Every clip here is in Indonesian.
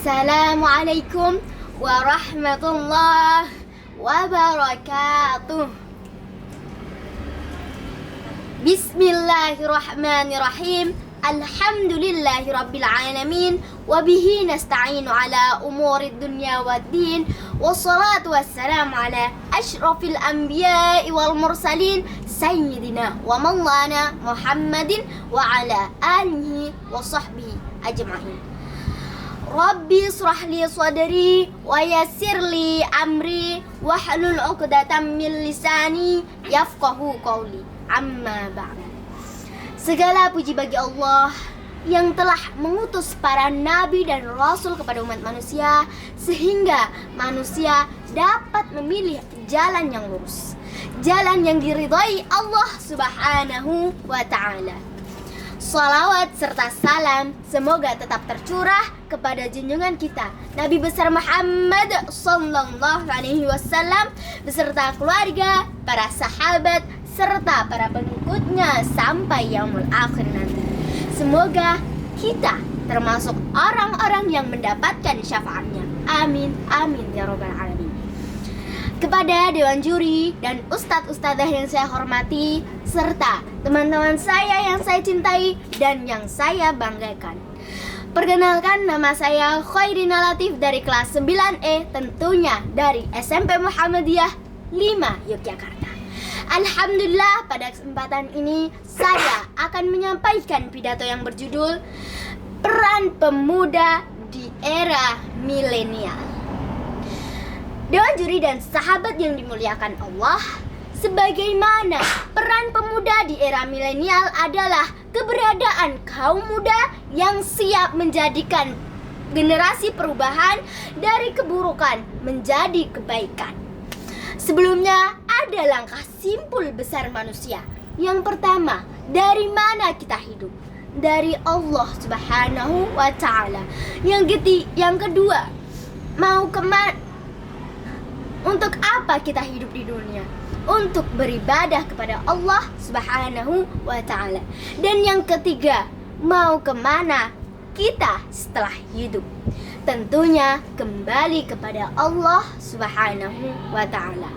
Assalamualaikum warahmatullahi wabarakatuh. Bismillahirrahmanirrahim. Alhamdulillahirabbil alamin wa bihi nasta'inu ala umurid dunya waddin. Wassalatu wassalamu ala asyrafil anbiya'i wal mursalin sayyidina wa maulana Muhammadin wa ala alihi wa sahbihi ajma'in. Rabbi israh li sadri wa yassir li amri wahlul 'uqdatam min lisani yafqahu qawli. Amma ba'd. Segala puji bagi Allah yang telah mengutus para nabi dan rasul kepada umat manusia sehingga manusia dapat memilih jalan yang lurus, jalan yang diridhai Allah Subhanahu wa ta'ala. Salawat serta salam semoga tetap tercurah kepada junjungan kita Nabi besar Muhammad sallallahu alaihi wasallam beserta keluarga, para sahabat serta para pengikutnya sampai yaumul akhir nanti. Semoga kita termasuk orang-orang yang mendapatkan syafaatnya. Amin amin ya rabbal alamin. Kepada dewan juri dan ustadz-ustadzah yang saya hormati serta teman-teman saya yang saya cintai dan yang saya banggakan. Perkenalkan, nama saya Khairina Latif dari kelas 9E, tentunya dari SMP Muhammadiyah 5 Yogyakarta. Alhamdulillah, pada kesempatan ini saya akan menyampaikan pidato yang berjudul Peran Pemuda di Era Milenial. Dewan juri dan sahabat yang dimuliakan Allah, sebagaimana peran pemuda di era milenial adalah keberadaan kaum muda yang siap menjadikan generasi perubahan dari keburukan menjadi kebaikan. Sebelumnya ada langkah simpul besar manusia. Yang pertama, dari mana kita hidup? Dari Allah Subhanahu wa ta'ala. Yang kedua, mau kemana? Untuk apa kita hidup di dunia? Untuk beribadah kepada Allah Subhanahu wa ta'ala. Dan yang ketiga, mau kemana kita setelah hidup? Tentunya kembali kepada Allah Subhanahu wa ta'ala.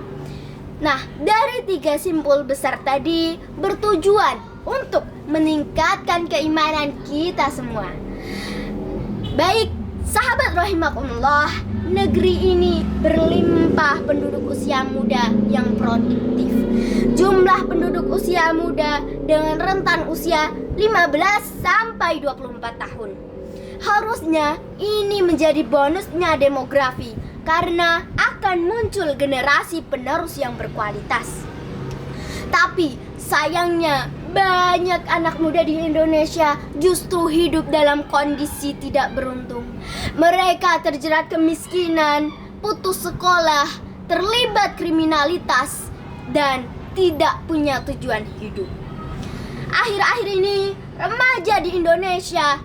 Nah, dari tiga simpul besar tadi bertujuan untuk meningkatkan keimanan kita semua. Baik, sahabat rahimakumullah, negeri ini berlimpah penduduk usia muda yang produktif. Jumlah penduduk usia muda dengan rentan usia 15 sampai 24 tahun. Harusnya ini menjadi bonusnya demografi karena akan muncul generasi penerus yang berkualitas. Tapi sayangnya banyak anak muda di Indonesia justru hidup dalam kondisi tidak beruntung. Mereka terjerat kemiskinan, putus sekolah, terlibat kriminalitas, dan tidak punya tujuan hidup. Akhir-akhir ini, remaja di Indonesia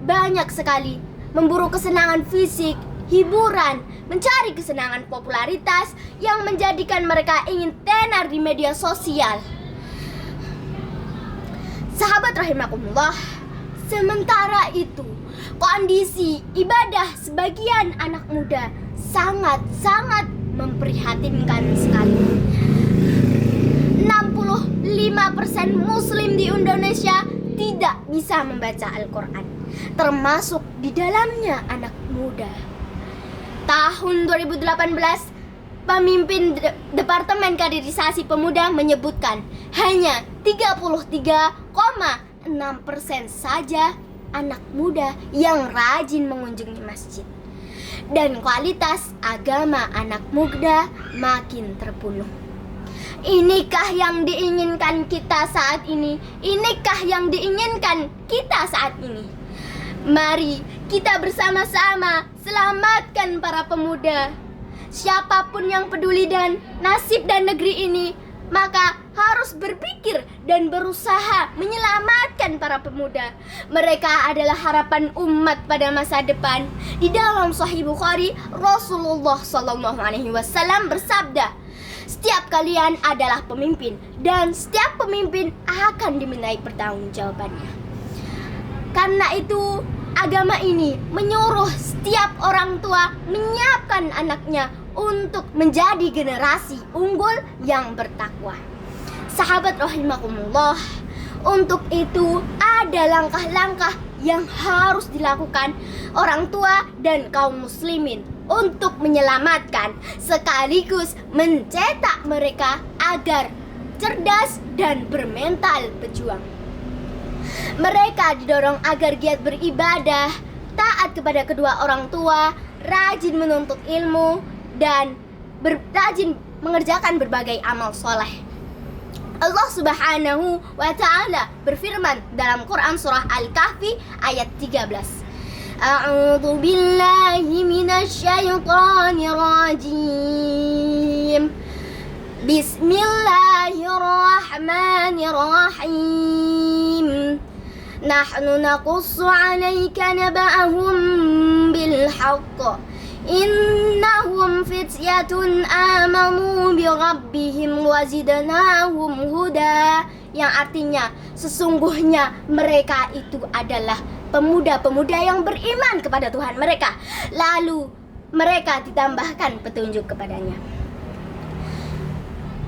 banyak sekali memburu kesenangan fisik, hiburan, mencari kesenangan popularitas yang menjadikan mereka ingin tenar di media sosial. Sahabat rahimakumullah, sementara itu kondisi ibadah sebagian anak muda sangat-sangat memprihatinkan sekali. 65% muslim di Indonesia tidak bisa membaca Al-Quran, termasuk di dalamnya anak muda. Tahun 2018, pemimpin Departemen Kaderisasi Pemuda menyebutkan hanya 33,6% saja anak muda yang rajin mengunjungi masjid. Dan kualitas agama anak muda makin terbunuh. Inikah yang diinginkan kita saat ini? Inikah yang diinginkan kita saat ini? Mari kita bersama-sama selamatkan para pemuda. Siapapun yang peduli dan nasib dan negeri ini, maka harus berpikir dan berusaha menyelamatkan para pemuda. Mereka adalah harapan umat pada masa depan. Di dalam Sahih Bukhari, Rasulullah SAW bersabda, setiap kalian adalah pemimpin dan setiap pemimpin akan dimintai pertanggungjawabannya. Karena itu, Agama ini menyuruh setiap orang tua menyiapkan anaknya untuk menjadi generasi unggul yang bertakwa. Sahabat rahimakumullah, untuk itu ada langkah-langkah yang harus dilakukan orang tua dan kaum muslimin untuk menyelamatkan sekaligus mencetak mereka agar cerdas dan bermental pejuang. Mereka didorong agar giat beribadah, taat kepada kedua orang tua, rajin menuntut ilmu, dan rajin mengerjakan berbagai amal soleh. Allah Subhanahu wa Ta'ala berfirman dalam Quran surah Al-Kahfi ayat 13. A'udzu billahi minasy syaithanir rajim. Bismillahirrahmanirrahim. Nahnu naqussu 'alaika naba'ahum bil haqq. Innahum fityatun amanu bi rabbihim wazidnahum huda, yang artinya sesungguhnya mereka itu adalah pemuda-pemuda yang beriman kepada Tuhan mereka, lalu mereka ditambahkan petunjuk kepadanya.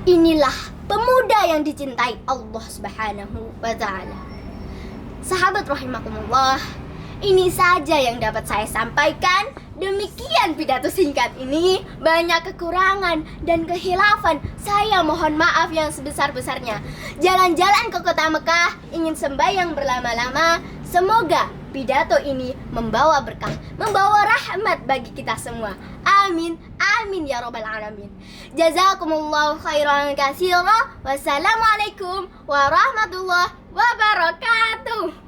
Inilah pemuda yang dicintai Allah Subhanahu wa Ta'ala. Sahabat rahimakumullah, ini saja yang dapat saya sampaikan. Demikian pidato singkat ini, banyak kekurangan dan kehilafan. Saya mohon maaf yang sebesar-besarnya. Jalan-jalan ke kota Mekah, ingin sembahyang berlama-lama. Semoga pidato ini membawa berkah, membawa rahmat bagi kita semua. Amin, amin ya rabbal alamin. Jazakumullahu khairan katsira. Wassalamualaikum warahmatullahi wabarakatuh.